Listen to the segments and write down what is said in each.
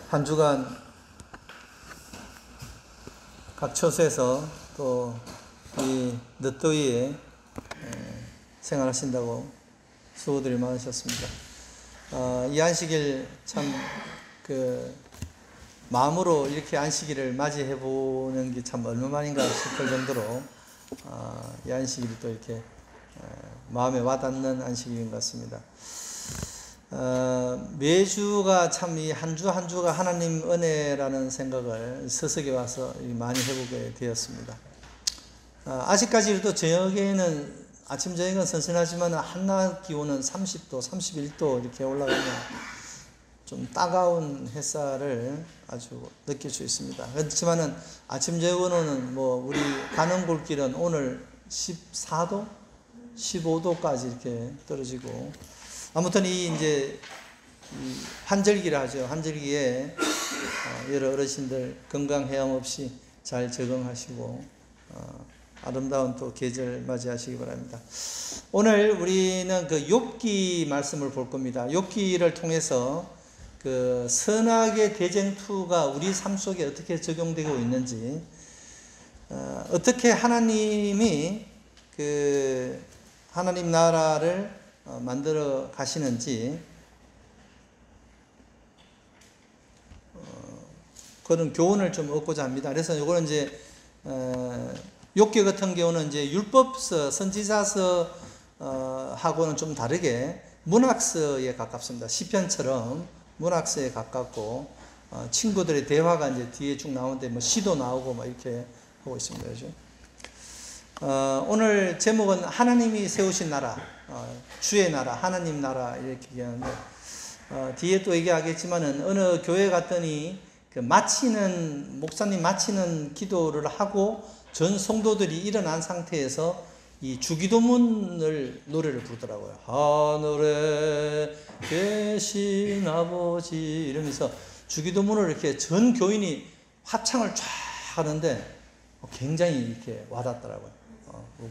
한 주간 각 처소에서 또 이 늦더위에 생활하신다고 수고들이 많으셨습니다. 이 안식일 참 마음으로 이렇게 안식일을 맞이해 보는 게 참 얼마만인가 싶을 정도로 이 안식일이 또 이렇게 마음에 와닿는 안식일인 것 같습니다. 매주가 참 이 한 주 한 주가 하나님 은혜라는 생각을 서석에 와서 많이 해보게 되었습니다. 아직까지도 저녁에는 아침 저녁은 선선하지만 한낮 기온은 30도, 31도 이렇게 올라가면 좀 따가운 햇살을 아주 느낄 수 있습니다. 그렇지만은 아침 저녁으로는 우리 가는 골길은 오늘 14도, 15도까지 이렇게 떨어지고, 아무튼 이 환절기라 하죠. 환절기에 여러 어르신들 건강 해양 없이 잘 적응하시고 아름다운 또 계절 맞이하시기 바랍니다. 오늘 우리는 욥기 말씀을 볼 겁니다. 욥기를 통해서 선악의 대쟁투가 우리 삶 속에 어떻게 적용되고 있는지, 어떻게 하나님이 하나님 나라를 만들어 가시는지, 그런 교훈을 좀 얻고자 합니다. 그래서 이거는 욥기 같은 경우는 율법서, 선지자서 하고는 좀 다르게 문학서에 가깝습니다. 시편처럼 문학서에 가깝고, 친구들의 대화가 뒤에 쭉 나오는데 시도 나오고 이렇게 하고 있습니다. 그죠? 오늘 제목은 하나님이 세우신 나라, 주의 나라, 하나님 나라 이렇게 얘기하는데, 뒤에 또 얘기하겠지만은 어느 교회 갔더니 목사님 마치는 기도를 하고 전 성도들이 일어난 상태에서 이 주기도문을 노래를 부르더라고요. 하늘에 계신 아버지 이러면서 주기도문을 이렇게 전 교인이 합창을 쫙 하는데 굉장히 이렇게 와닿더라고요.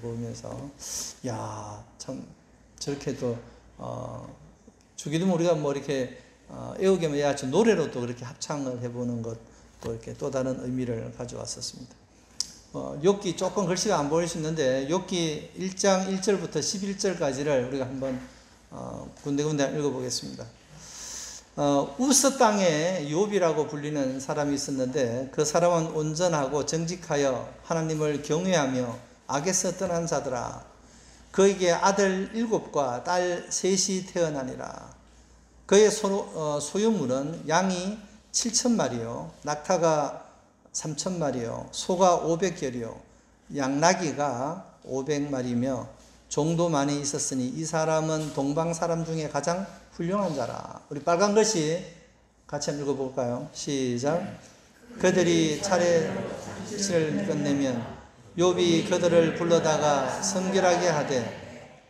보면서 참 저렇게도 주기도문 우리가 이렇게 애우게만 해야지 노래로 또 그렇게 합창을 해보는 것, 또 이렇게 또 다른 의미를 가져왔었습니다. 욥기 조금 글씨가 안 보일 수 있는데 욥기 1장 1절부터 11절까지를 우리가 한번 군데군데 읽어보겠습니다. 우스 땅에 욥이라고 불리는 사람이 있었는데 그 사람은 온전하고 정직하여 하나님을 경외하며 악에서 떠난 자더라. 그에게 아들 7과 딸 3이 태어나니라. 그의 소유물은 양이 7,000마리요, 낙타가 3,000마리요, 소가 500결이요, 양나귀가 500마리며 종도 많이 있었으니 이 사람은 동방 사람 중에 가장 훌륭한 자라. 우리 빨간 글씨 같이 한번 읽어볼까요? 시작. 그들이 차례를 끝내면 욥이 그들을 불러다가 성결하게 하되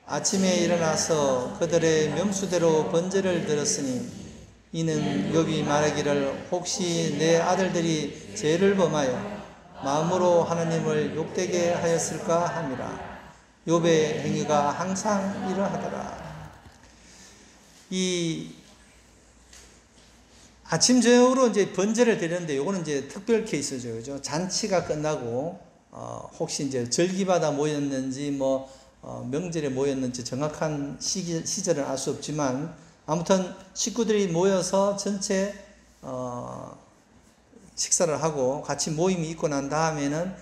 아침에 일어나서 그들의 명수대로 번제를 드렸으니 이는 욥이 말하기를 혹시 내 아들들이 죄를 범하여 마음으로 하나님을 욕되게 하였을까 함이라. 욥의 행위가 항상 이러하더라. 이 아침 저녁으로 번제를 드렸는데 이거는 특별 케이스죠. 그죠? 잔치가 끝나고 혹시 절기마다 모였는지 명절에 모였는지 정확한 시절은 알 수 없지만 아무튼 식구들이 모여서 전체 식사를 하고 같이 모임이 있고 난 다음에는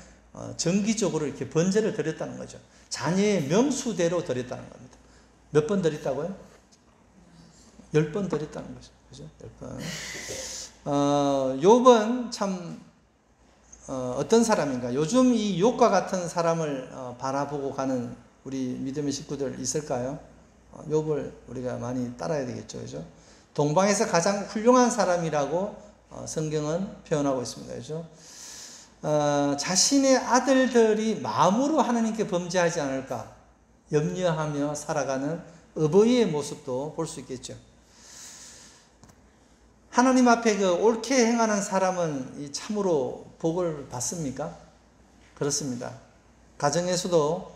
정기적으로 이렇게 번제를 드렸다는 거죠. 자녀의 명수대로 드렸다는 겁니다. 몇 번 드렸다고요? 10번 드렸다는 거죠. 그죠? 10번. 욥은 참 어떤 사람인가? 요즘 이 욥과 같은 사람을 바라보고 가는 우리 믿음의 식구들 있을까요? 욥을 우리가 많이 따라야 되겠죠. 그죠? 동방에서 가장 훌륭한 사람이라고 성경은 표현하고 있습니다. 그죠? 자신의 아들들이 마음으로 하나님께 범죄하지 않을까 염려하며 살아가는 어버이의 모습도 볼 수 있겠죠. 하나님 앞에 옳게 행하는 사람은 참으로 복을 받습니까? 그렇습니다. 가정에서도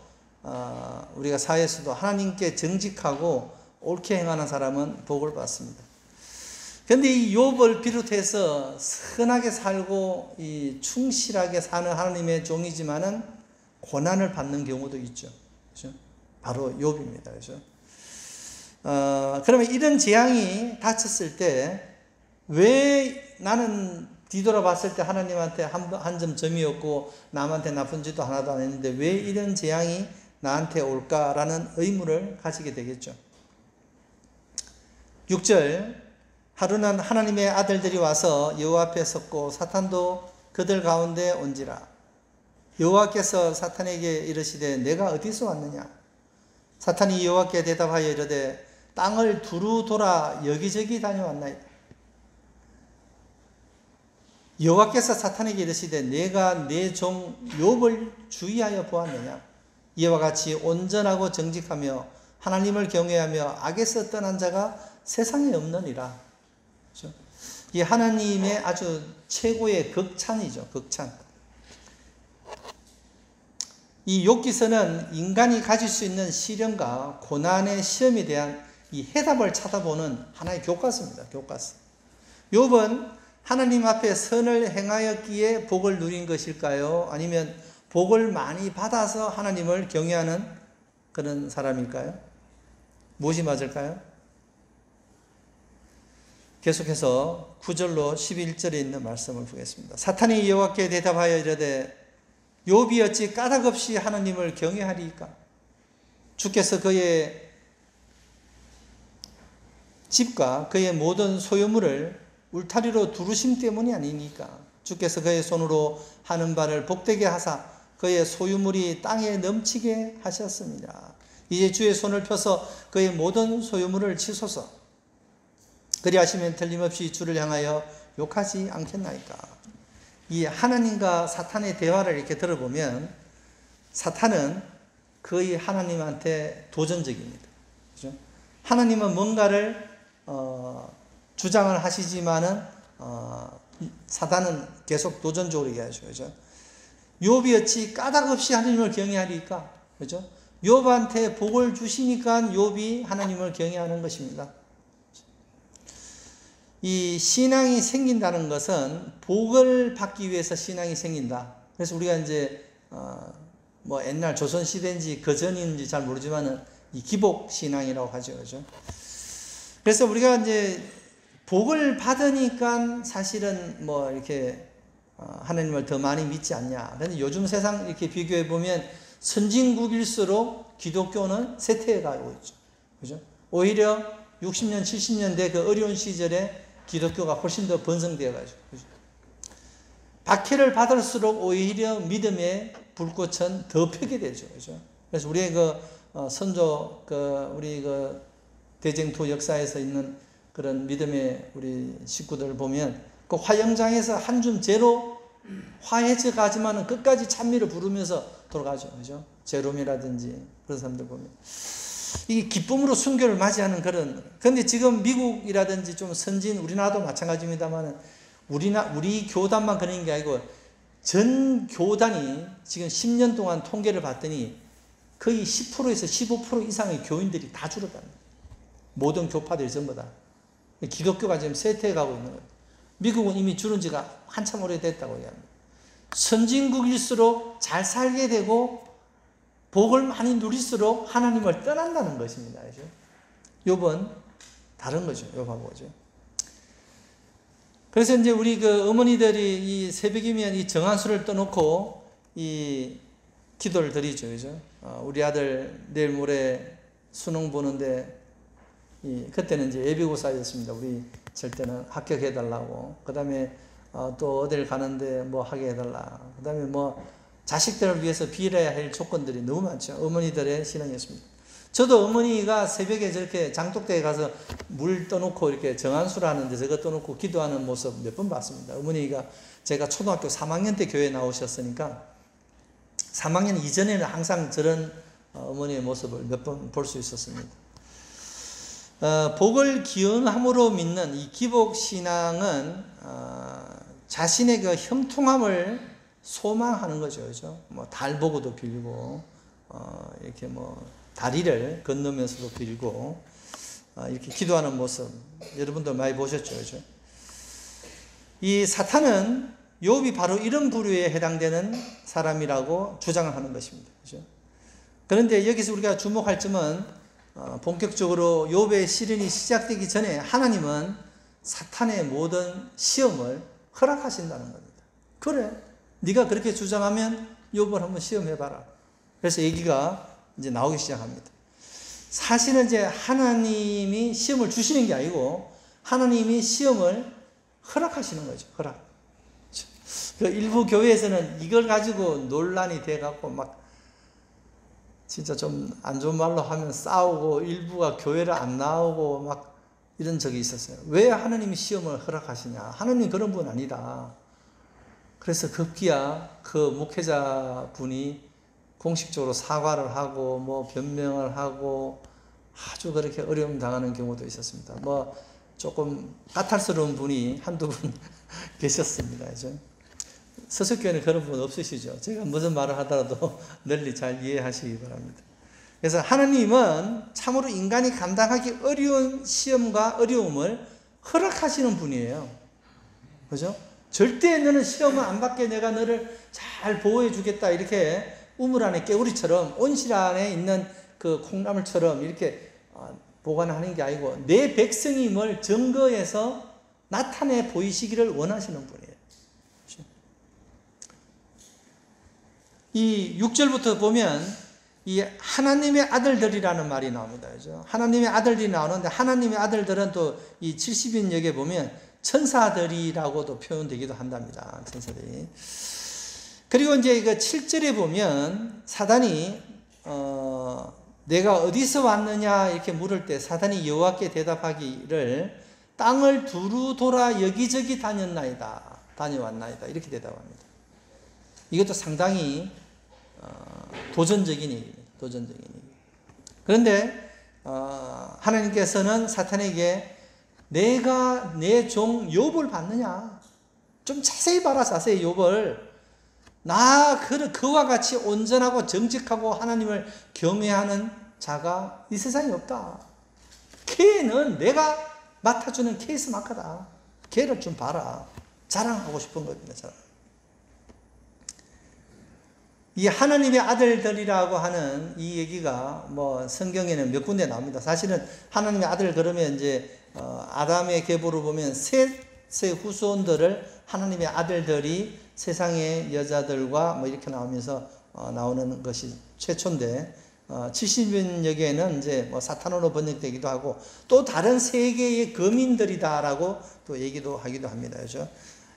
우리가 사회에서도 하나님께 정직하고 옳게 행하는 사람은 복을 받습니다. 근데 이 욥을 비롯해서 선하게 살고 이 충실하게 사는 하나님의 종이지만은 고난을 받는 경우도 있죠. 그렇죠? 바로 욥입니다. 그렇죠? 그러면 이런 재앙이 닥쳤을 때 왜 나는 뒤돌아봤을 때 하나님한테 한 점 점이었고 남한테 나쁜 짓도 하나도 안 했는데 왜 이런 재앙이 나한테 올까라는 의문을 가지게 되겠죠. 6절, 하루는 하나님의 아들들이 와서 여호와 앞에 섰고 사탄도 그들 가운데 온지라. 여호와께서 사탄에게 이르시되 내가 어디서 왔느냐. 사탄이 여호와께 대답하여 이르되 땅을 두루 돌아 여기저기 다녀왔나이다. 여호와께서 사탄에게 이르시되 내가 내 종 욥을 주의하여 보았느냐. 이와 같이 온전하고 정직하며 하나님을 경외하며 악에서 떠난 자가 세상에 없느니라. 그렇죠? 이 하나님의 아주 최고의 극찬이죠. 극찬. 이 욥기서는 인간이 가질 수 있는 시련과 고난의 시험에 대한 이 해답을 찾아보는 하나의 교과서입니다. 교과서. 욥은 하나님 앞에 선을 행하였기에 복을 누린 것일까요? 아니면 복을 많이 받아서 하나님을 경외하는 그런 사람일까요? 무엇이 맞을까요? 계속해서 9절로 11절에 있는 말씀을 보겠습니다. 사탄이 여호와께 대답하여 이르되 욥이 어찌 까닭 없이 하나님을 경외하리이까? 주께서 그의 집과 그의 모든 소유물을 울타리로 두르심 때문이 아니니까. 주께서 그의 손으로 하는 바를 복되게 하사 그의 소유물이 땅에 넘치게 하셨습니다. 이제 주의 손을 펴서 그의 모든 소유물을 치소서. 그리하시면 틀림없이 주를 향하여 욕하지 않겠나이까. 이 하나님과 사탄의 대화를 이렇게 들어보면 사탄은 거의 하나님한테 도전적입니다. 그렇죠? 하나님은 뭔가를 주장을 하시지만은 사단은 계속 도전적으로 얘기하죠. 그죠? 욥이 어찌 까닭 없이 하나님을 경외하리까? 그죠? 욥한테 복을 주시니까 욥이 하나님을 경외하는 것입니다. 이 신앙이 생긴다는 것은 복을 받기 위해서 신앙이 생긴다. 그래서 우리가 이제 뭐 옛날 조선 시대인지 그 전인지 잘 모르지만은 이 기복 신앙이라고 하죠. 그죠? 그래서 우리가 이제 복을 받으니까 사실은 뭐 이렇게 하나님을 더 많이 믿지 않냐. 그런데 요즘 세상 이렇게 비교해 보면 선진국일수록 기독교는 쇠퇴해 가고 있죠. 그죠? 오히려 60년, 70년대 그 어려운 시절에 기독교가 훨씬 더 번성되어 가지고. 그죠? 박해를 받을수록 오히려 믿음의 불꽃은 더 펴게 되죠. 그죠? 그래서 우리의 선조, 우리 대쟁투 역사에서 있는 그런 믿음의 우리 식구들 보면 그 화영장에서 한 줌 재로 화해져 가지만은 끝까지 찬미를 부르면서 돌아가죠. 그죠? 제롬이라든지 그런 사람들 보면. 이게 기쁨으로 순교를 맞이하는 그런. 근데 지금 미국이라든지 좀 선진, 우리나라도 마찬가지입니다만은 우리 교단만 그런 게 아니고 전 교단이 지금 10년 동안 통계를 봤더니 거의 10%에서 15% 이상의 교인들이 다 줄어듭니다. 모든 교파들이 전부 다. 기독교가 지금 쇠퇴해 가고 있는 거예요. 미국은 이미 줄은 지가 한참 오래됐다고 얘기합니다. 선진국일수록 잘 살게 되고 복을 많이 누릴수록 하나님을 떠난다는 것입니다. 그죠? 욥은 다른 거죠. 욥하고. 그죠? 그래서 이제 우리 어머니들이 이 새벽이면 이 정한수를 떠놓고 이 기도를 드리죠. 그죠? 우리 아들 내일 모레 수능 보는데 그때는 이제 예비고사였습니다. 우리 절 때는 합격해달라고. 그 다음에 또 어딜 가는데 뭐 하게 해달라. 그 다음에 뭐 자식들을 위해서 빌어야 할 조건들이 너무 많죠. 어머니들의 신앙이었습니다. 저도 어머니가 새벽에 저렇게 장독대에 가서 물 떠놓고 이렇게 정한수를 하는데 저거 떠놓고 기도하는 모습 몇 번 봤습니다. 어머니가 제가 초등학교 3학년 때 교회에 나오셨으니까 3학년 이전에는 항상 저런 어머니의 모습을 몇 번 볼 수 있었습니다. 복을 기원함으로 믿는 이 기복신앙은 자신의 그 형통함을 소망하는 거죠. 그죠? 뭐 달 보고도 빌고, 이렇게 뭐 다리를 건너면서도 빌고, 이렇게 기도하는 모습 여러분들 많이 보셨죠, 그죠? 이 사탄은 욥이 바로 이런 부류에 해당되는 사람이라고 주장을 하는 것입니다, 그죠? 그런데 여기서 우리가 주목할 점은 본격적으로 욥의 시련이 시작되기 전에 하나님은 사탄의 모든 시험을 허락하신다는 겁니다. 그래, 네가 그렇게 주장하면 욥을 한번 시험해봐라. 그래서 얘기가 이제 나오기 시작합니다. 사실은 이제 하나님이 시험을 주시는 게 아니고 하나님이 시험을 허락하시는 거죠. 허락. 그 일부 교회에서는 이걸 가지고 논란이 돼갖고 막 진짜 좀 안 좋은 말로 하면 싸우고 일부가 교회를 안 나오고 막 이런 적이 있었어요. 왜 하나님이 시험을 허락하시냐? 하나님 그런 분 아니다. 그래서 급기야 그 목회자 분이 공식적으로 사과를 하고 뭐 변명을 하고 아주 그렇게 어려움 당하는 경우도 있었습니다. 뭐 조금 까탈스러운 분이 한두 분 계셨습니다. 그죠? 서석교회는 그런 분 없으시죠? 제가 무슨 말을 하더라도 널리 잘 이해하시기 바랍니다. 그래서 하나님은 참으로 인간이 감당하기 어려운 시험과 어려움을 허락하시는 분이에요. 그죠? 절대 너는 시험을 안 받게 내가 너를 잘 보호해 주겠다. 이렇게 우물 안에 깨우리처럼 온실 안에 있는 그 콩나물처럼 이렇게 보관하는 게 아니고 내 백성임을 증거해서 나타내 보이시기를 원하시는 분이에요. 이 6절부터 보면 이 하나님의 아들들이라는 말이 나옵니다. 그죠? 하나님의 아들들이 나오는데 하나님의 아들들은 또 이 70인역에 보면 천사들이라고도 표현되기도 한답니다. 천사들이. 그리고 이제 그 7절에 보면 사단이 내가 어디서 왔느냐 이렇게 물을 때 사단이 여호와께 대답하기를 땅을 두루 돌아 여기저기 다녀왔나이다 이렇게 대답합니다. 이것도 상당히 도전적인 얘기입니다. 도전적인 얘기. 그런데 하나님께서는 사탄에게 내가 내 종 욥을 봤느냐? 좀 자세히 봐라. 자세히 욥을. 나 그와 같이 온전하고 정직하고 하나님을 경외하는 자가 이 세상에 없다. 걔는 내가 맡아주는 케이스 마카다. 걔를 좀 봐라. 자랑하고 싶은 겁니다. 자랑. 이 하나님의 아들들이라고 하는 이 얘기가 뭐 성경에는 몇 군데 나옵니다. 사실은 하나님의 아들 그러면 이제 아담의 계보를 보면 셋의 후손들을 하나님의 아들들이 세상의 여자들과 뭐 이렇게 나오면서 나오는 것이 최초인데 70인역에는 이제 뭐 사탄으로 번역되기도 하고 또 다른 세계의 거민들이다라고 또 얘기도 하기도 합니다. 그렇죠?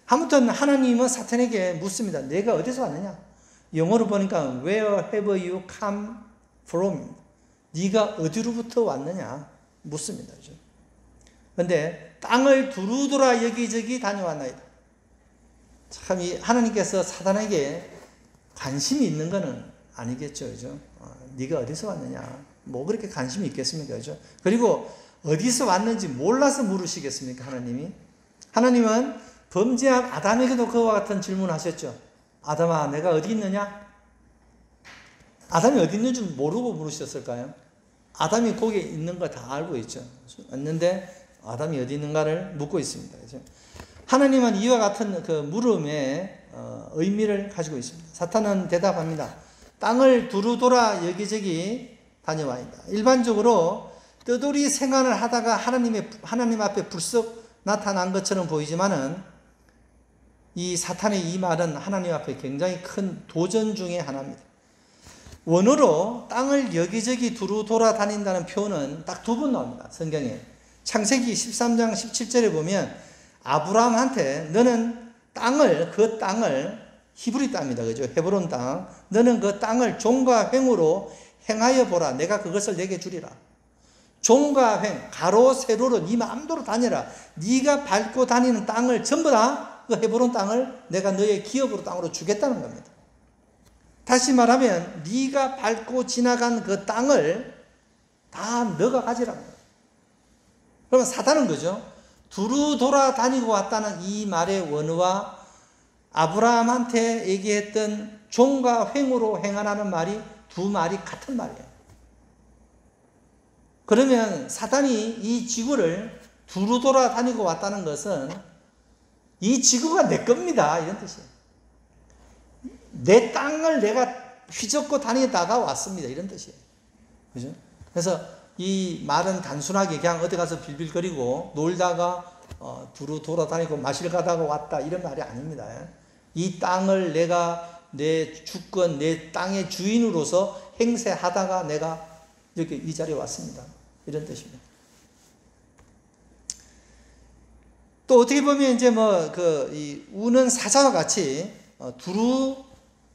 아무튼 하나님은 사탄에게 묻습니다. 내가 어디서 왔느냐? 영어로 보니까 Where have you come from? 네가 어디로부터 왔느냐? 묻습니다. 그렇죠? 그런데 땅을 두루 돌아 여기저기 다녀왔나이다. 참 이 하나님께서 사단에게 관심이 있는 것은 아니겠죠. 그죠? 네가 어디서 왔느냐? 뭐 그렇게 관심이 있겠습니까? 그죠? 그리고 어디서 왔는지 몰라서 물으시겠습니까? 하나님이? 하나님은 범죄한 아담에게도 그와 같은 질문을 하셨죠. 아담아, 내가 어디 있느냐? 아담이 어디 있는 줄 모르고 물으셨을까요? 아담이 거기에 있는 걸 다 알고 있죠. 있는데 아담이 어디 있는가를 묻고 있습니다. 그렇죠? 하나님은 이와 같은 그 물음의 의미를 가지고 있습니다. 사탄은 대답합니다. 땅을 두루 돌아 여기저기 다녀와이다. 일반적으로 뜨돌이 생활을 하다가 하나님 앞에 불쑥 나타난 것처럼 보이지만은 이 사탄의 이 말은 하나님 앞에 굉장히 큰 도전 중의 하나입니다. 원어로 땅을 여기저기 두루 돌아다닌다는 표현은 딱 두 번 나옵니다. 성경에. 창세기 13장 17절에 보면 아브라함한테 너는 그 땅을 히브리 땅입니다. 그죠? 헤브론 땅. 너는 그 땅을 종과 횡으로 행하여 보라. 내가 그것을 내게 주리라. 종과 횡, 가로 세로로 네 마음대로 다녀라. 네가 밟고 다니는 땅을 전부 다 그 헤브론 땅을 내가 너의 기업으로 땅으로 주겠다는 겁니다. 다시 말하면 네가 밟고 지나간 그 땅을 다 너가 가지라는 거예요. 그러면 사단은 거죠. 두루 돌아다니고 왔다는 이 말의 원어와 아브라함한테 얘기했던 종과 횡으로 행하라는 말이 두 말이 같은 말이에요. 그러면 사단이 이 지구를 두루 돌아다니고 왔다는 것은 이 지구가 내 겁니다, 이런 뜻이에요. 내 땅을 내가 휘젓고 다니다가 왔습니다, 이런 뜻이에요. 그죠? 그래서 이 말은 단순하게 그냥 어디 가서 빌빌거리고 놀다가 두루 돌아다니고 마실 가다가 왔다, 이런 말이 아닙니다. 이 땅을 내가 내 주권, 내 땅의 주인으로서 행세하다가 내가 이렇게 이 자리에 왔습니다, 이런 뜻입니다. 또 어떻게 보면 이제 이 우는 사자와 같이 두루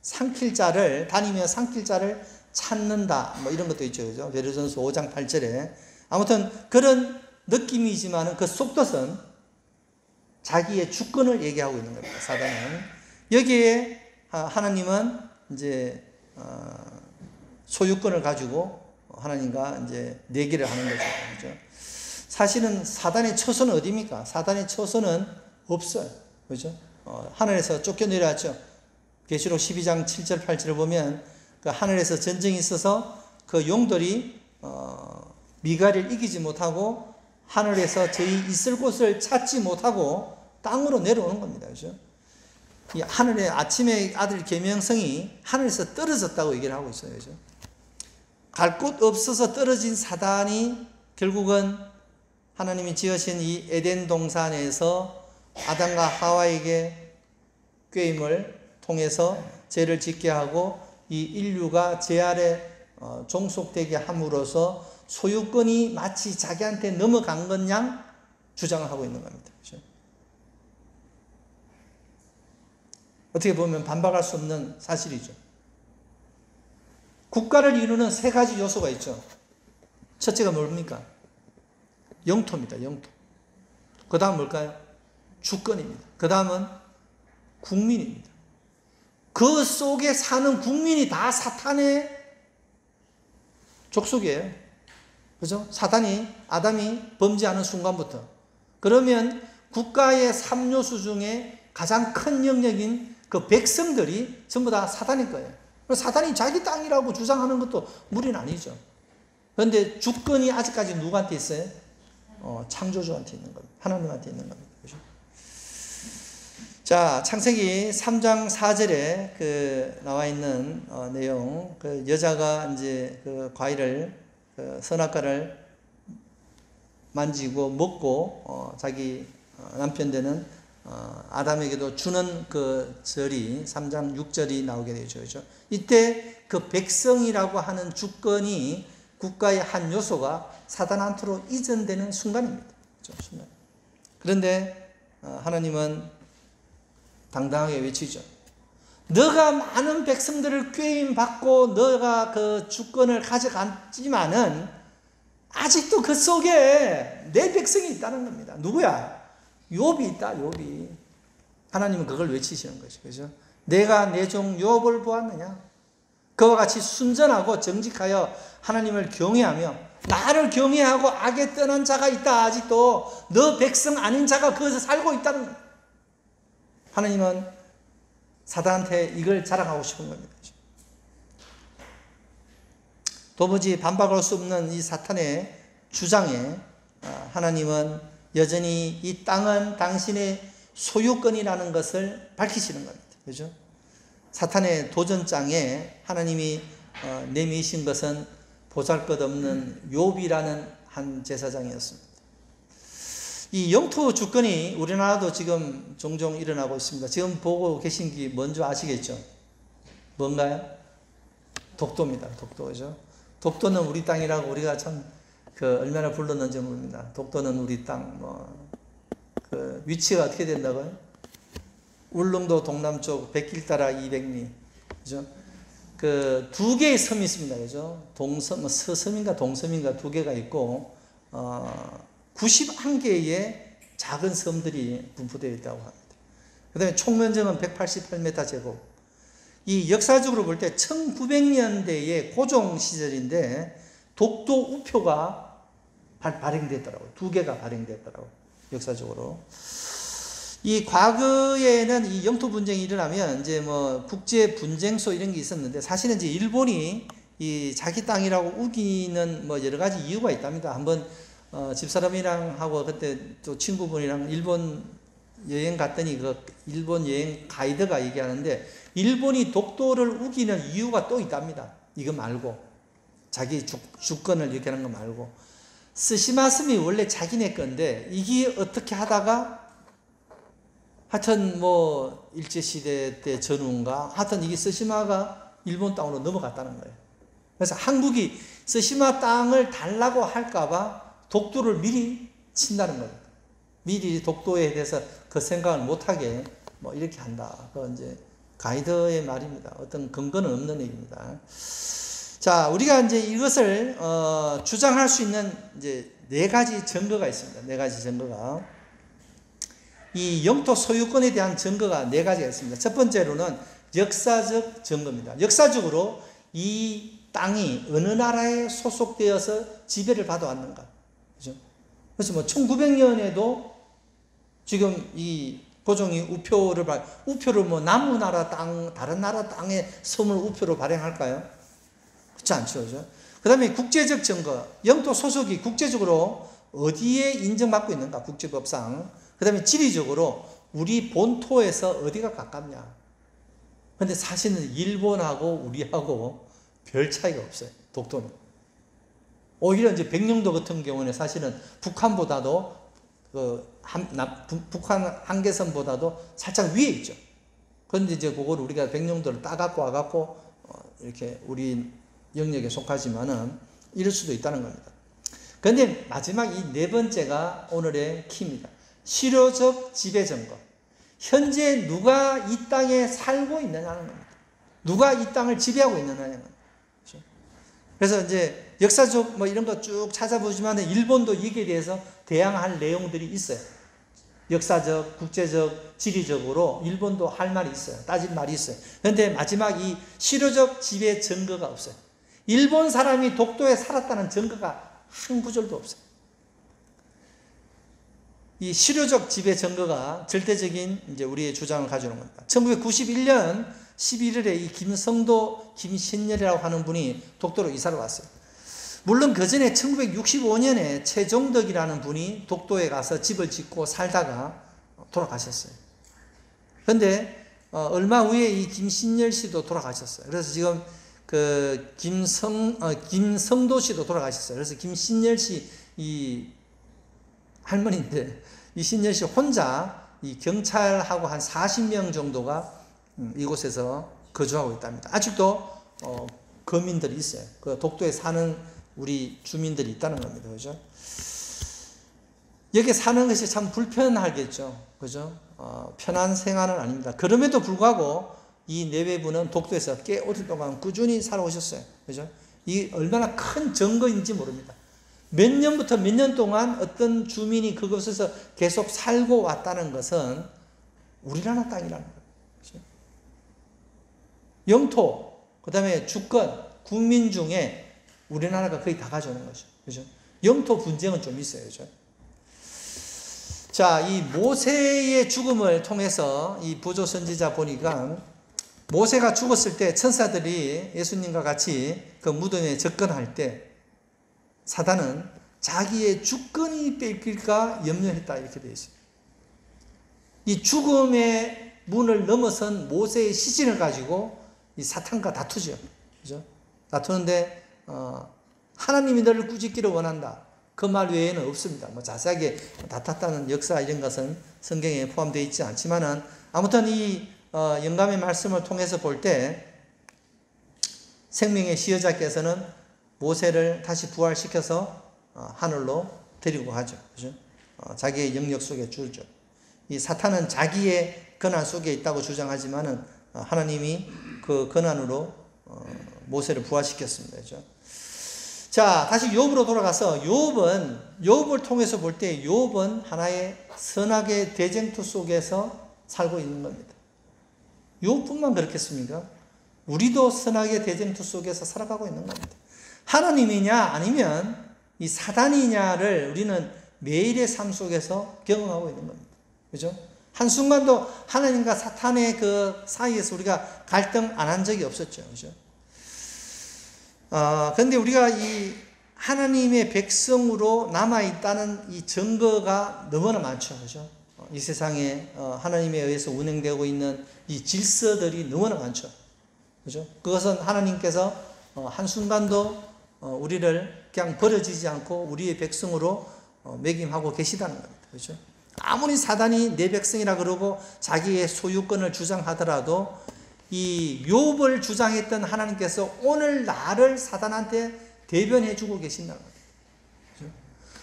삼킬 자를, 다니며 삼킬 자를 찾는다, 이런 것도 있죠. 그죠? 베드로전서 5장 8절에. 아무튼 그런 느낌이지만은 그 속뜻은 자기의 주권을 얘기하고 있는 겁니다, 사단은. 여기에 하나님은 이제 소유권을 가지고 하나님과 이제 내기를 하는 거죠. 그죠? 사실은 사단의 처소는 어디입니까? 사단의 처소는 없어요. 그죠? 하늘에서 쫓겨내려왔죠. 계시록 12장 7절 8절을 보면 그 하늘에서 전쟁이 있어서 그 용들이 미가를 이기지 못하고 하늘에서 저희 있을 곳을 찾지 못하고 땅으로 내려오는 겁니다. 그죠? 이 하늘의 아침의 아들 계명성이 하늘에서 떨어졌다고 얘기를 하고 있어요. 그죠? 갈 곳 없어서 떨어진 사단이 결국은 하나님이 지으신 이 에덴 동산에서 아담과 하와에게 꾀임을 통해서 죄를 짓게 하고 이 인류가 죄 아래 종속되게 함으로써 소유권이 마치 자기한테 넘어간 것 양 주장을 하고 있는 겁니다. 그렇죠? 어떻게 보면 반박할 수 없는 사실이죠. 국가를 이루는 세 가지 요소가 있죠. 첫째가 뭡니까? 영토입니다. 영토. 그 다음 뭘까요? 주권입니다. 그 다음은 국민입니다. 그 속에 사는 국민이 다 사탄의 족속이에요. 그죠? 사단이, 아담이 범죄하는 순간부터. 그러면 국가의 3요소 중에 가장 큰 영역인 그 백성들이 전부 다 사단일 거예요. 사단이 자기 땅이라고 주장하는 것도 무리는 아니죠. 그런데 주권이 아직까지 누구한테 있어요? 창조주한테 있는 겁니다. 하나님한테 있는 겁니다. 그죠? 자, 창세기 3장 4절에 나와 있는 내용, 그 여자가 이제 그 과일을, 선악과를 만지고 먹고 자기 남편 되는 아담에게도 주는 그 절이 3장 6절이 나오게 되죠. 그렇죠? 이때 그 백성이라고 하는 주권이 국가의 한 요소가 사단한테로 이전되는 순간입니다. 그렇죠? 순간. 그런데 하나님은 당당하게 외치죠. 너가 많은 백성들을 꾀임받고 너가 그 주권을 가져갔지만은 아직도 그 속에 내 백성이 있다는 겁니다. 누구야? 욥이 있다, 욥이. 하나님은 그걸 외치시는 것이죠. 그죠? 내가 내 종 욥을 보았느냐? 그와 같이 순전하고 정직하여 하나님을 경외하며 나를 경외하고 악에 떠난 자가 있다. 아직도 너 백성 아닌 자가 거기서 살고 있다는 거예요. 하나님은 사단한테 이걸 자랑하고 싶은 겁니다. 도무지 반박할 수 없는 이 사탄의 주장에 하나님은 여전히 이 땅은 당신의 소유권이라는 것을 밝히시는 겁니다. 그죠? 사탄의 도전장에 하나님이 내미신 것은 보잘것없는 욥이라는 한 제사장이었습니다. 이 영토 주권이 우리나라도 지금 종종 일어나고 있습니다. 지금 보고 계신 게 뭔지 아시겠죠? 뭔가요? 독도입니다. 독도, 그죠? 독도는 우리 땅이라고 우리가 참 얼마나 불렀는지 모릅니다. 독도는 우리 땅, 위치가 어떻게 된다고요? 울릉도 동남쪽 100길 따라 200리. 그죠? 두 개의 섬이 있습니다. 그죠? 서섬인가 동섬인가 두 개가 있고, 91개의 작은 섬들이 분포되어 있다고 합니다. 그 다음에 총 면적은 188m 제곱. 이 역사적으로 볼 때 1900년대의 고종 시절인데 독도 우표가 발행됐더라고요. 두 개가 발행됐더라고요. 역사적으로. 이 과거에는 이 영토 분쟁이 일어나면 이제 국제 분쟁소 이런 게 있었는데 사실은 이제 일본이 이 자기 땅이라고 우기는 뭐 여러 가지 이유가 있답니다. 한번 집사람이랑 하고 그때 또 친구분이랑 일본 여행 갔더니 그 일본 여행 가이드가 얘기하는데 일본이 독도를 우기는 이유가 또 있답니다. 이거 말고 자기 주권을 이렇게 하는 거 말고 스시마섬이 원래 자기네 건데 이게 어떻게 하다가 하여튼 뭐 일제시대 때 전후인가 하여튼 이게 스시마가 일본 땅으로 넘어갔다는 거예요. 그래서 한국이 스시마 땅을 달라고 할까봐 독도를 미리 친다는 거예요. 미리 독도에 대해서 그 생각을 못하게 뭐 이렇게 한다. 그 이제 가이드의 말입니다. 어떤 근거는 없는 얘기입니다. 자, 우리가 이제 이것을 주장할 수 있는 이제 네 가지 증거가 있습니다. 네 가지 증거가. 이 영토 소유권에 대한 증거가 네 가지가 있습니다. 첫 번째로는 역사적 증거입니다. 역사적으로 이 땅이 어느 나라에 소속되어서 지배를 받아왔는가. 그죠? 그래서 뭐 1900년에도 지금 이 고종이 우표를 뭐 남의 나라 땅, 다른 나라 땅에 섬을 우표로 발행할까요? 그렇지 않죠. 그죠? 그 다음에 국제적 증거, 영토 소속이 국제적으로 어디에 인정받고 있는가, 국제법상. 그 다음에 지리적으로 우리 본토에서 어디가 가깝냐. 근데 사실은 일본하고 우리하고 별 차이가 없어요. 독도는. 오히려 이제 백령도 같은 경우는 사실은 북한보다도 북한 한계선보다도 살짝 위에 있죠. 그런데 이제 그걸 우리가 백령도를 따갖고 와갖고 이렇게 우리 영역에 속하지만은 이럴 수도 있다는 겁니다. 그런데 마지막 이 네 번째가 오늘의 키입니다. 실효적 지배 증거. 현재 누가 이 땅에 살고 있느냐는 겁니다. 누가 이 땅을 지배하고 있느냐는 겁니다. 그렇죠? 그래서 이제 역사적 뭐 이런 거 쭉 찾아보지만 일본도 이게 대해서 대항할 내용들이 있어요. 역사적, 국제적, 지리적으로 일본도 할 말이 있어요. 따질 말이 있어요. 그런데 마지막 이 실효적 지배 증거가 없어요. 일본 사람이 독도에 살았다는 증거가 한 구절도 없어요. 이 실효적 지배 증거가 절대적인 이제 우리의 주장을 가져오는 겁니다. 1991년 11월에 이 김성도, 김신열이라고 하는 분이 독도로 이사를 왔어요. 물론 그 전에 1965년에 최종덕이라는 분이 독도에 가서 집을 짓고 살다가 돌아가셨어요. 그런데 얼마 후에 이 김신열 씨도 돌아가셨어요. 그래서 지금 그 김성도 씨도 돌아가셨어요. 그래서 김신열 씨 이 할머니인데 이 신열 씨 혼자 이 경찰하고 한 40명 정도가 이곳에서 거주하고 있답니다. 아직도 거민들이 있어요. 그 독도에 사는 우리 주민들이 있다는 겁니다. 그죠? 여기 사는 것이 참 불편하겠죠. 그죠? 편한 생활은 아닙니다. 그럼에도 불구하고 이 내외부는 독도에서 꽤 오랫동안 꾸준히 살아오셨어요. 그죠? 이 얼마나 큰 증거인지 모릅니다. 몇 년부터 몇 년 동안 어떤 주민이 그곳에서 계속 살고 왔다는 것은 우리나라 땅이라는 거예요. 그죠? 영토, 그 다음에 주권, 국민 중에 우리나라가 거의 다 가져오는 거죠. 그죠? 영토 분쟁은 좀 있어요. 그죠? 자, 이 모세의 죽음을 통해서 이 부조 선지자 보니까 모세가 죽었을 때 천사들이 예수님과 같이 그 무덤에 접근할 때 사단은 자기의 주권이 뺏길까 염려했다 이렇게 되어 있습니다. 이 죽음의 문을 넘어선 모세의 시신을 가지고 이 사탄과 다투죠. 그죠? 다투는데 하나님이 너를 꾸짖기를 원한다. 그 말 외에는 없습니다. 뭐 자세하게 다퉜다는 역사 이런 것은 성경에 포함되어 있지 않지만은 아무튼 이 영감의 말씀을 통해서 볼 때 생명의 시여자께서는 모세를 다시 부활시켜서 하늘로 데리고 가죠. 그죠? 자기의 영역 속에 주죠. 이 사탄은 자기의 권한 속에 있다고 주장하지만은 하나님이 그 권한으로 모세를 부활시켰습니다. 그죠? 자, 다시 욥으로 돌아가서 욥을 통해서 볼 때 욥은 하나의 선악의 대쟁투 속에서 살고 있는 겁니다. 욥뿐만 그렇겠습니까? 우리도 선악의 대쟁투 속에서 살아가고 있는 겁니다. 하나님이냐 아니면 이 사단이냐를 우리는 매일의 삶 속에서 경험하고 있는 겁니다. 그죠? 한순간도 하나님과 사탄의 그 사이에서 우리가 갈등 안 한 적이 없었죠. 그죠? 그런데 우리가 이 하나님의 백성으로 남아있다는 이 증거가 너무나 많죠. 그죠? 이 세상에 하나님에 의해서 운행되고 있는 이 질서들이 너무나 많죠. 그죠? 그것은 하나님께서 한순간도 우리를 그냥 버려지지 않고 우리의 백성으로 매김하고 계시다는 겁니다. 그죠? 아무리 사단이 내 백성이라 그러고 자기의 소유권을 주장하더라도 이 욥을 주장했던 하나님께서 오늘 나를 사단한테 대변해 주고 계신다는 거예요. 그죠?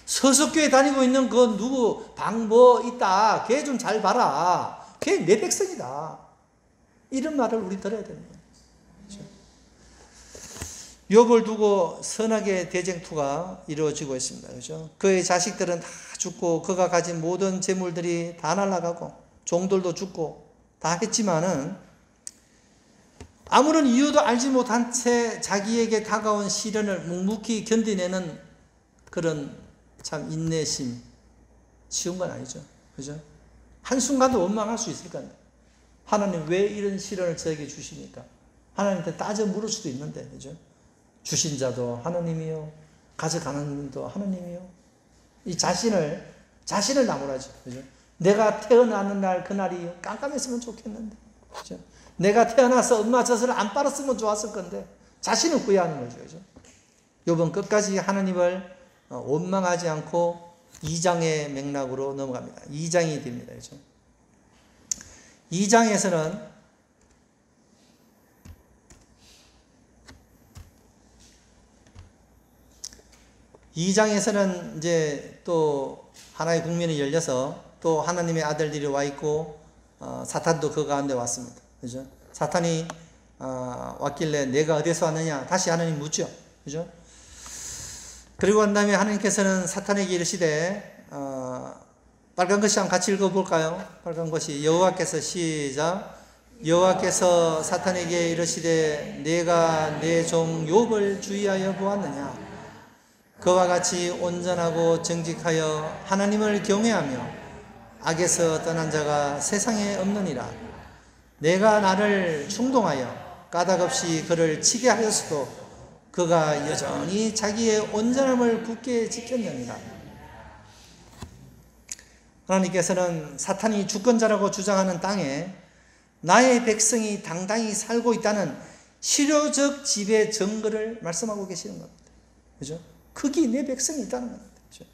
서석교에 다니고 있는 그 누구 방뭐 있다. 걔 좀 잘 봐라. 걔 내 백성이다. 이런 말을 우리 들어야 되는 거예요. 그죠? 욥을 두고 선악의 대쟁투가 이루어지고 있습니다. 그죠? 그의 자식들은 다 죽고 그가 가진 모든 재물들이 다 날아가고 종들도 죽고 다 했지만은 아무런 이유도 알지 못한 채 자기에게 다가온 시련을 묵묵히 견디내는 그런 참 인내심 쉬운 건 아니죠. 그죠? 한순간도 원망할 수 있을 건데 하나님 왜 이런 시련을 저에게 주시니까 하나님한테 따져 물을 수도 있는데 그죠? 주신 자도 하나님이요 가져가는 분도 하나님이요 이 자신을 나무라지 그죠? 내가 태어나는 날 그날이 깜깜했으면 좋겠는데 그죠? 내가 태어나서 엄마 젖을 안 빨았으면 좋았을 건데 자신을 후회하는 거죠. 그죠? 욥은 끝까지 하나님을 원망하지 않고 2장의 맥락으로 넘어갑니다. 2장이 됩니다. 그죠? 2장에서는 이제 또 하나의 국면이 열려서 또 하나님의 아들들이 와 있고 사탄도 그 가운데 왔습니다. 그죠? 사탄이 왔길래 내가 어디서 왔느냐 다시 하나님 묻죠. 그죠? 그리고 난 다음에 하나님께서는 사탄에게 이르시되 빨간 것이 한번 같이 읽어볼까요? 빨간 것이 여호와께서 시작 여호와께서 사탄에게 이르시되 내가 내 종 욥을 주의하여 보았느냐 그와 같이 온전하고 정직하여 하나님을 경외하며 악에서 떠난 자가 세상에 없느니라 내가 나를 충동하여 까닭없이 그를 치게 하였어도 그가 여전히 자기의 온전함을 굳게 지켰느니라. 하나님께서는 사탄이 주권자라고 주장하는 땅에 나의 백성이 당당히 살고 있다는 실효적 지배 증거를 말씀하고 계시는 겁니다. 그죠? 거기 내 백성이 있다는 겁니다. 그죠?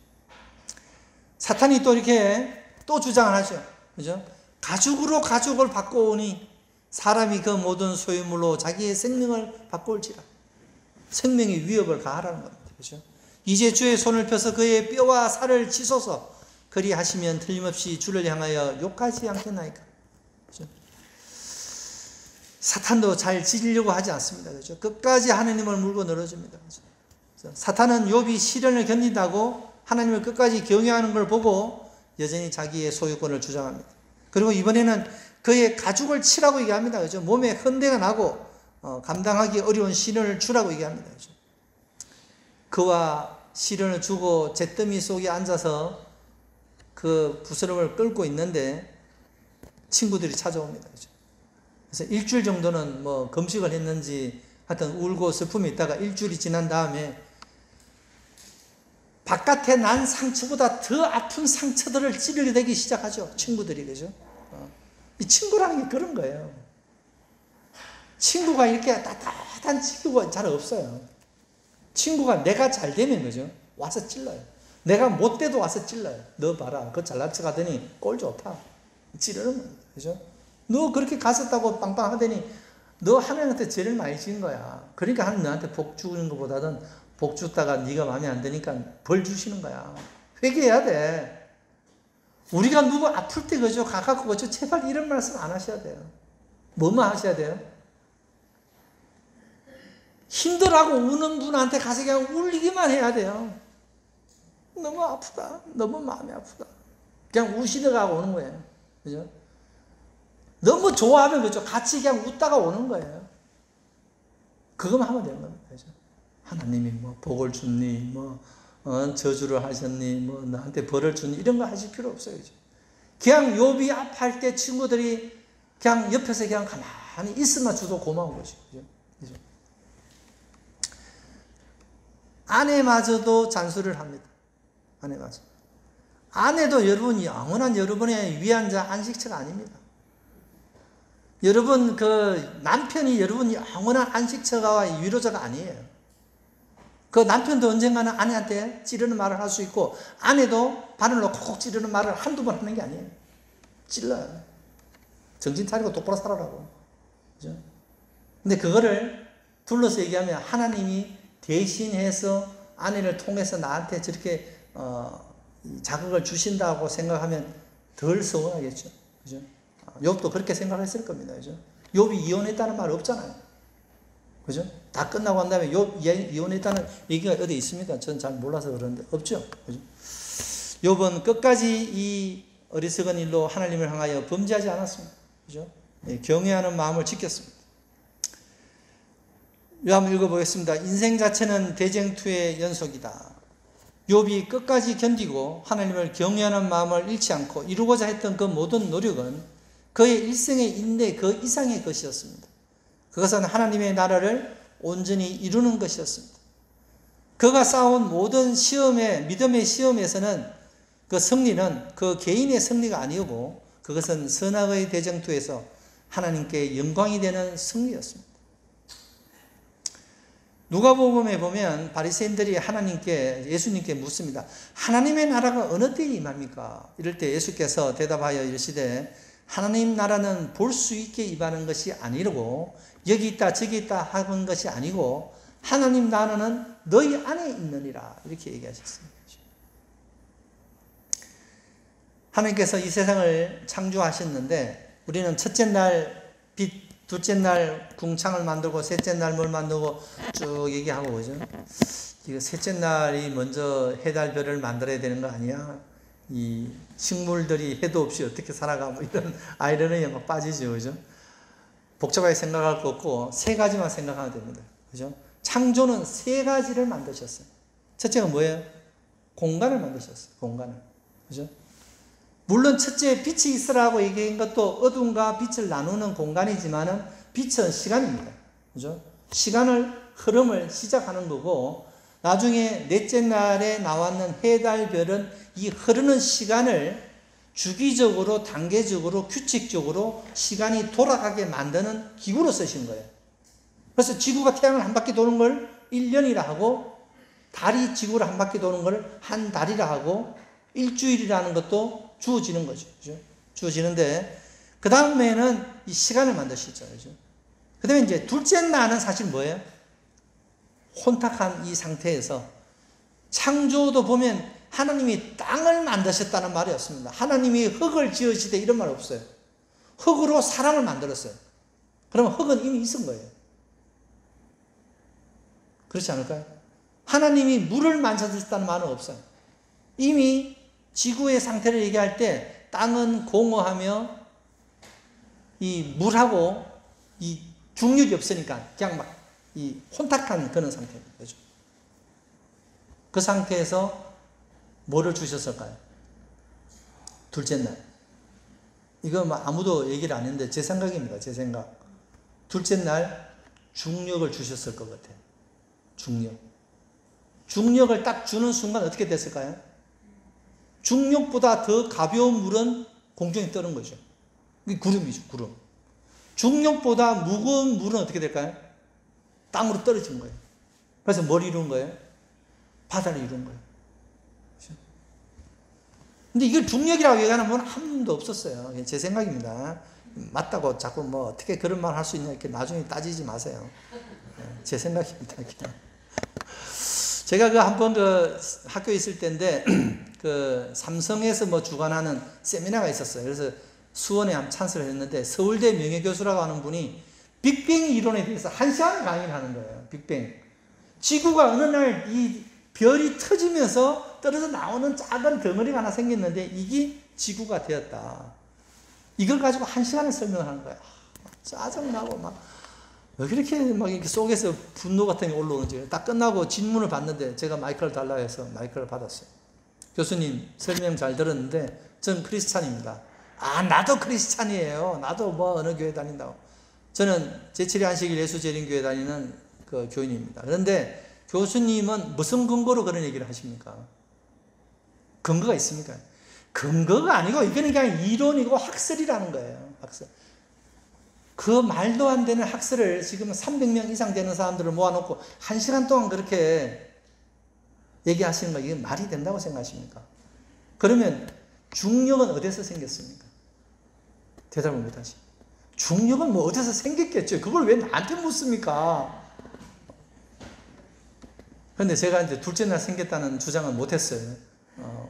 사탄이 또 이렇게 또 주장을 하죠. 그죠? 가죽으로 가죽을 바꿔오니 사람이 그 모든 소유물로 자기의 생명을 바꿀지라. 생명의 위협을 가하라는 겁니다. 그죠? 이제 주의 손을 펴서 그의 뼈와 살을 치소서 그리하시면 틀림없이 주를 향하여 욕하지 않겠나이까. 그죠? 사탄도 잘 지리려고 하지 않습니다. 그죠? 끝까지 하나님을 물고 늘어집니다. 그죠? 사탄은 욥이 시련을 견딘다고 하나님을 끝까지 경외하는 걸 보고 여전히 자기의 소유권을 주장합니다. 그리고 이번에는 그의 가죽을 치라고 얘기합니다. 그죠? 몸에 흔대가 나고 감당하기 어려운 시련을 주라고 얘기합니다. 그죠? 그와 시련을 주고 잿더미 속에 앉아서 그 부스럼을 끌고 있는데 친구들이 찾아옵니다. 그죠? 그래서 일주일 정도는 뭐 금식을 했는지 하여튼 울고 슬픔이 있다가 일주일이 지난 다음에 바깥에 난 상처보다 더 아픈 상처들을 찌르게 시작하죠. 친구들이. 그죠? 이 친구라는 게 그런 거예요. 친구가 이렇게 따뜻한 친구가 잘 없어요. 친구가 내가 잘 되면 그죠? 와서 찔러요. 내가 못 돼도 와서 찔러요. 너 봐라. 그거 잘난 척 하더니 꼴 좋다. 찌르는 겁니다. 그죠? 너 그렇게 갔었다고 빵빵 하더니 너 하나님한테 죄를 많이 지은 거야. 그러니까 하나님 너한테 복 주는 것보다는 복 주다가 네가 마음에 안 드니까 벌 주시는 거야. 회개해야 돼. 우리가 누구 아플 때 그죠? 가깝고 그죠? 제발 이런 말씀 안 하셔야 돼요. 뭐만 하셔야 돼요? 힘들하고 우는 분한테 가서 그냥 울리기만 해야 돼요. 너무 아프다. 너무 마음이 아프다. 그냥 우시다가 오는 거예요. 그죠? 너무 좋아하면 그죠? 같이 그냥 웃다가 오는 거예요. 그것만 하면 되는 겁니다. 그죠? 하나님이 뭐 복을 줬니, 저주를 하셨니, 나한테 벌을 줬니, 이런 거 하실 필요 없어요. 그죠? 그냥 욥이 아파할 때 친구들이 그냥 옆에서 그냥 가만히 있으면 주도 고마운 거죠. 그죠? 그죠? 아내마저도 잔소리를 합니다. 아내마저. 아내도 여러분 영원한 여러분의 위안자 안식처가 아닙니다. 여러분 그 남편이 여러분 영원한 안식처가 위로자가 아니에요. 그 남편도 언젠가는 아내한테 찌르는 말을 할 수 있고 아내도 바늘로 콕콕 찌르는 말을 한두 번 하는 게 아니에요. 찔러요. 정신 차리고 똑바로 살아라고. 그죠? 근데 그거를 둘러서 얘기하면 하나님이 대신해서 아내를 통해서 나한테 저렇게 자극을 주신다고 생각하면 덜 서운하겠죠. 그죠? 욥도 그렇게 생각했을 겁니다. 그죠? 욥이 이혼했다는 말 없잖아요. 그죠? 다 끝나고 난 다음에 욥 이혼했다는 얘기가 어디 있습니까? 전 잘 몰라서 그러는데 없죠. 그죠? 욥은 끝까지 이 어리석은 일로 하나님을 향하여 범죄하지 않았습니다. 그죠? 경외하는 마음을 지켰습니다. 요 한번 읽어보겠습니다. 인생 자체는 대쟁투의 연속이다. 욥이 끝까지 견디고 하나님을 경외하는 마음을 잃지 않고 이루고자 했던 그 모든 노력은 그의 일생의 인내 그 이상의 것이었습니다. 그것은 하나님의 나라를 온전히 이루는 것이었습니다. 그가 쌓아온 모든 시험의 믿음의 시험에서는 그 승리는 그 개인의 승리가 아니었고 그것은 선악의 대쟁투에서 하나님께 영광이 되는 승리였습니다. 누가복음에 보면 바리새인들이 예수님께 묻습니다. 하나님의 나라가 어느 때에 임합니까? 이럴 때 예수께서 대답하여 이르시되 하나님 나라는 볼 수 있게 임하는 것이 아니고 여기 있다 저기 있다 하는 것이 아니고 하나님 나라는 너희 안에 있느니라 이렇게 얘기하셨습니다. 하나님께서 이 세상을 창조하셨는데 우리는 첫째 날 빛, 둘째 날 궁창을 만들고 셋째 날 뭘 만들고 쭉 얘기하고 그죠? 이거 셋째 날이 먼저 해달 별을 만들어야 되는 거 아니야? 이 식물들이 해도 없이 어떻게 살아가? 뭐 이런 아이러니에 막 빠지죠, 그죠? 복잡하게 생각할 거 없고 세 가지만 생각하면 됩니다, 그죠? 창조는 세 가지를 만드셨어요. 첫째가 뭐예요? 공간을 만드셨어요, 공간을, 그죠? 물론 첫째 빛이 있으라고 얘기한 것도 어둠과 빛을 나누는 공간이지만은 빛은 시간입니다. 그죠? 시간을 흐름을 시작하는 거고 나중에 넷째 날에 나왔는 해, 달, 별은 이 흐르는 시간을 주기적으로 단계적으로 규칙적으로 시간이 돌아가게 만드는 기구로 쓰신 거예요. 그래서 지구가 태양을 한 바퀴 도는 걸 1년이라 하고 달이 지구를 한 바퀴 도는 걸 한 달이라 하고 일주일이라는 것도 주어지는 거죠. 그죠? 주어지는데, 그 다음에는 이 시간을 만드시죠. 그죠? 그 다음에 이제 둘째 날은 사실 뭐예요? 혼탁한 이 상태에서 창조도 보면 하나님이 땅을 만드셨다는 말이 없습니다. 하나님이 흙을 지으시되 이런 말 없어요. 흙으로 사람을 만들었어요. 그러면 흙은 이미 있은 거예요. 그렇지 않을까요? 하나님이 물을 만드셨다는 말은 없어요. 이미 지구의 상태를 얘기할 때 땅은 공허하며 이 물하고 이 중력이 없으니까 그냥 막 이 혼탁한 그런 상태입니다. 그죠? 그 상태에서 뭐를 주셨을까요? 둘째 날. 이거 뭐 아무도 얘기를 안 했는데 제 생각입니다. 제 생각. 둘째 날 중력을 주셨을 것 같아요. 중력. 중력을 딱 주는 순간 어떻게 됐을까요? 중력보다 더 가벼운 물은 공중에 떠는 거죠. 이게 구름이죠, 구름. 중력보다 무거운 물은 어떻게 될까요? 땅으로 떨어진 거예요. 그래서 뭘 이룬 거예요? 바다를 이룬 거예요. 그렇죠? 근데 이걸 중력이라고 얘기하는 분은 한 분도 없었어요. 제 생각입니다. 맞다고 자꾸 뭐 어떻게 그런 말 할 수 있냐 이렇게 나중에 따지지 마세요. 제 생각입니다. 제가 그 한 번 그 학교에 있을 때인데 그 삼성에서 뭐 주관하는 세미나가 있었어요. 그래서 수원에 한번 찬스를 했는데 서울대 명예교수라고 하는 분이 빅뱅 이론에 대해서 1시간 강의를 하는 거예요. 빅뱅. 지구가 어느 날 이 별이 터지면서 떨어져 나오는 작은 덩어리가 하나 생겼는데 이게 지구가 되었다. 이걸 가지고 1시간을 설명하는 거예요. 짜증나고 막 왜 그렇게 막 이렇게 속에서 분노 같은 게 올라오는지. 딱 끝나고 질문을 받는데 제가 마이크를 달라 해서 마이크를 받았어요. 교수님 설명 잘 들었는데 전 크리스찬입니다. 아, 나도 크리스찬이에요. 나도 뭐 어느 교회 다닌다고. 저는 제7회 안식일 예수재림교회 다니는 그 교인입니다. 그런데 교수님은 무슨 근거로 그런 얘기를 하십니까? 근거가 있습니까? 근거가 아니고 이거는 그냥 이론이고 학설이라는 거예요. 학설. 그 말도 안 되는 학설을 지금 300명 이상 되는 사람들을 모아놓고 1시간 동안 그렇게 얘기하시는 거 이게 말이 된다고 생각하십니까? 그러면 중력은 어디서 생겼습니까? 대답을 못하시. 중력은 뭐 어디서 생겼겠죠. 그걸 왜 나한테 묻습니까? 그런데 제가 이제 둘째 날 생겼다는 주장은 못했어요.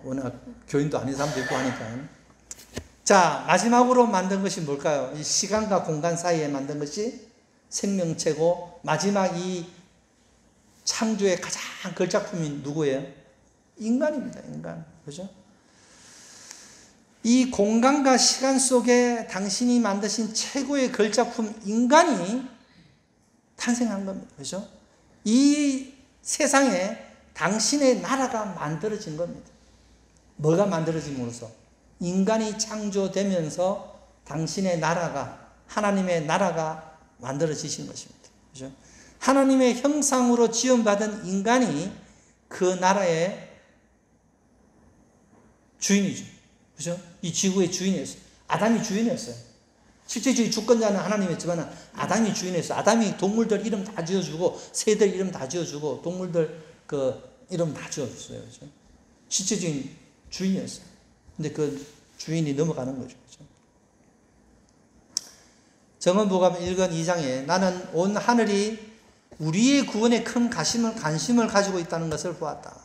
워낙 교인도 아닌 사람도 있고 하니까. 자, 마지막으로 만든 것이 뭘까요? 이 시간과 공간 사이에 만든 것이 생명체고, 마지막 이 창조의 가장 걸작품이 누구예요? 인간입니다. 인간. 그죠? 이 공간과 시간 속에 당신이 만드신 최고의 걸작품 인간이 탄생한 겁니다. 그죠? 이 세상에 당신의 나라가 만들어진 겁니다. 뭐가 만들어짐으로써? 인간이 창조되면서 당신의 나라가, 하나님의 나라가 만들어지신 것입니다. 그죠? 하나님의 형상으로 지음받은 인간이 그 나라의 주인이죠. 그죠? 이 지구의 주인이었어요. 아담이 주인이었어요. 실제적인 주권자는 하나님이었지만 아담이 주인이었어요. 아담이 동물들 이름 다 지어주고, 새들 이름 다 지어주고, 동물들 그 이름 다 지어줬어요. 그죠? 실제적인 주인이었어요. 근데 그 주인이 넘어가는 거죠. 그죠? 정언복음 1권 2장에 나는 온 하늘이 우리의 구원에 큰 관심을 가지고 있다는 것을 보았다.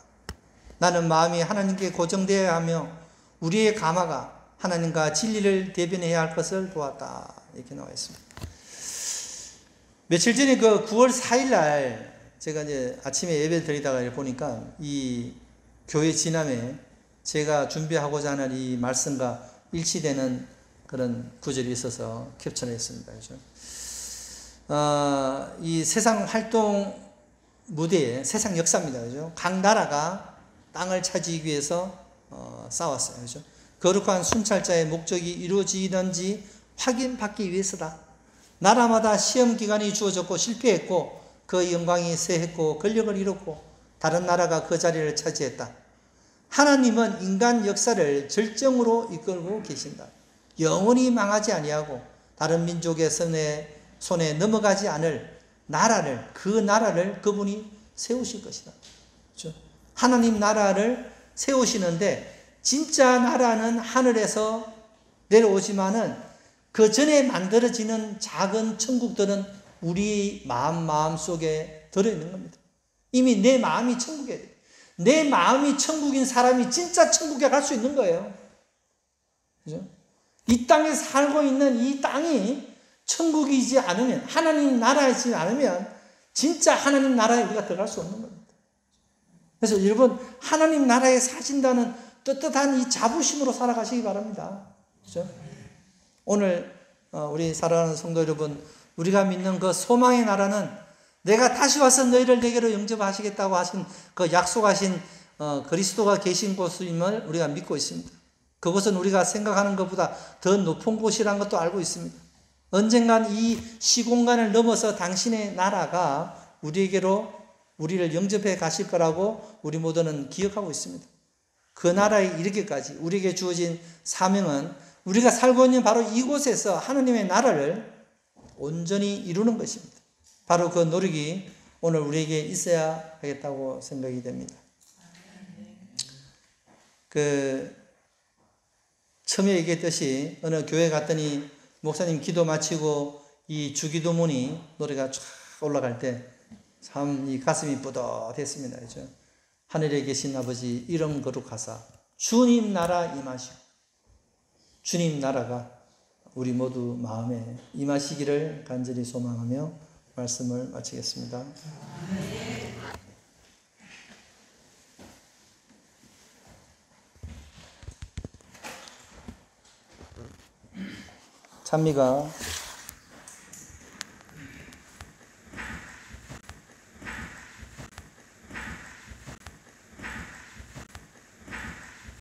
나는 마음이 하나님께 고정되어야 하며 우리의 가마가 하나님과 진리를 대변해야 할 것을 보았다. 이렇게 나와 있습니다. 며칠 전에 그 9월 4일 날 제가 이제 아침에 예배 드리다가 보니까 이 교회 지남에 제가 준비하고자 하는 이 말씀과 일치되는 그런 구절이 있어서 캡처를 했습니다. 그렇죠? 이 세상 활동 무대에 세상 역사입니다. 그죠? 각 나라가 땅을 차지하기 위해서 싸웠어요. 그죠? 거룩한 순찰자의 목적이 이루어지든지 확인받기 위해서다. 나라마다 시험 기간이 주어졌고 실패했고 그 영광이 쇠했고 권력을 잃었고 다른 나라가 그 자리를 차지했다. 하나님은 인간 역사를 절정으로 이끌고 계신다. 영원히 망하지 아니하고 다른 민족의 손에 넘어가지 않을 나라를, 그 나라를 그분이 세우실 것이다. 그렇죠? 하나님 나라를 세우시는데 진짜 나라는 하늘에서 내려오지만은 그 전에 만들어지는 작은 천국들은 우리 마음 속에 들어있는 겁니다. 이미 내 마음이 천국이에요. 내 마음이 천국인 사람이 진짜 천국에 갈 수 있는 거예요. 그죠? 이 땅에 살고 있는 이 땅이 천국이지 않으면, 하나님 나라이지 않으면 진짜 하나님 나라에 우리가 들어갈 수 없는 겁니다. 그래서 여러분, 하나님 나라에 사신다는 떳떳한 이 자부심으로 살아가시기 바랍니다. 그죠? 오늘 우리 사랑하는 성도 여러분, 우리가 믿는 그 소망의 나라는 내가 다시 와서 너희를 내게로 영접하시겠다고 하신 그 약속하신 그리스도가 계신 곳임을 우리가 믿고 있습니다. 그곳은 우리가 생각하는 것보다 더 높은 곳이라는 것도 알고 있습니다. 언젠간 이 시공간을 넘어서 당신의 나라가 우리에게로 우리를 영접해 가실 거라고 우리 모두는 기억하고 있습니다. 그 나라에 이르기까지 우리에게 주어진 사명은 우리가 살고 있는 바로 이곳에서 하나님의 나라를 온전히 이루는 것입니다. 바로 그 노력이 오늘 우리에게 있어야 하겠다고 생각이 됩니다. 처음에 얘기했듯이 어느 교회 갔더니 목사님 기도 마치고 이 주기도문이 노래가 쫙 올라갈 때 참 이 가슴이 뿌듯했습니다. 그렇죠? 하늘에 계신 아버지 이름 거룩하사 주님 나라 임하시고 주님 나라가 우리 모두 마음에 임하시기를 간절히 소망하며 말씀을 마치겠습니다. 찬미가